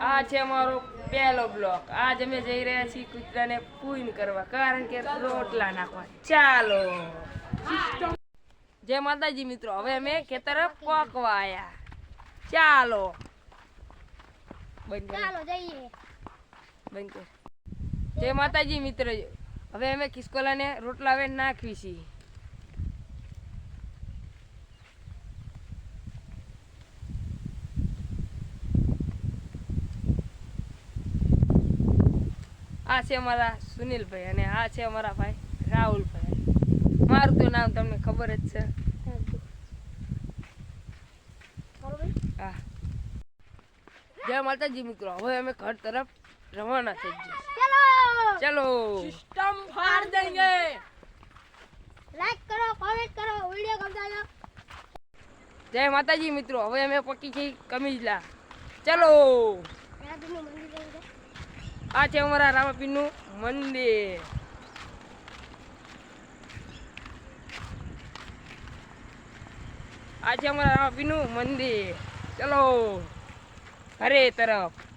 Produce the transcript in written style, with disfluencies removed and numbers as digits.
આ છે અમારો પહેલો બ્લોક. આજ અમે જઈ રહ્યા છીએ કૂતરાને પૂન કરવા, કારણ કે રોટલા નાખવા. ચાલો જય માતાજી મિત્રો, હવે અમે ખેતર પકવા આયા. ચાલો ચાલો જઈએ. બંધ કર. જય માતાજી મિત્રો, હવે અમે ખિસકોલાને રોટલા હવે નાખવી છીએ. આ છે અમારા સુનિલભાઈ અને આ છે અમારા ભાઈ રાહુલભાઈ. મારું તો નામ તમને ખબર જ છે. હા. જય માતાજી મિત્રો, હવે અમે ઘર તરફ રવાના થઈ ગયા. ચલો સિસ્ટમ ફાડ દેંગે. લાઈક કરો, કોમેન્ટ કરો, વિડિયો ગમતા હોય. જય માતાજી મિત્રો, હવે અમે પકી ગઈ કમીજલા. ચલો આ છે અમારા રામાપીરનું મંદિર. આ છે અમારા રામાપીરનું મંદિર. ચલો ઘરે તરફ.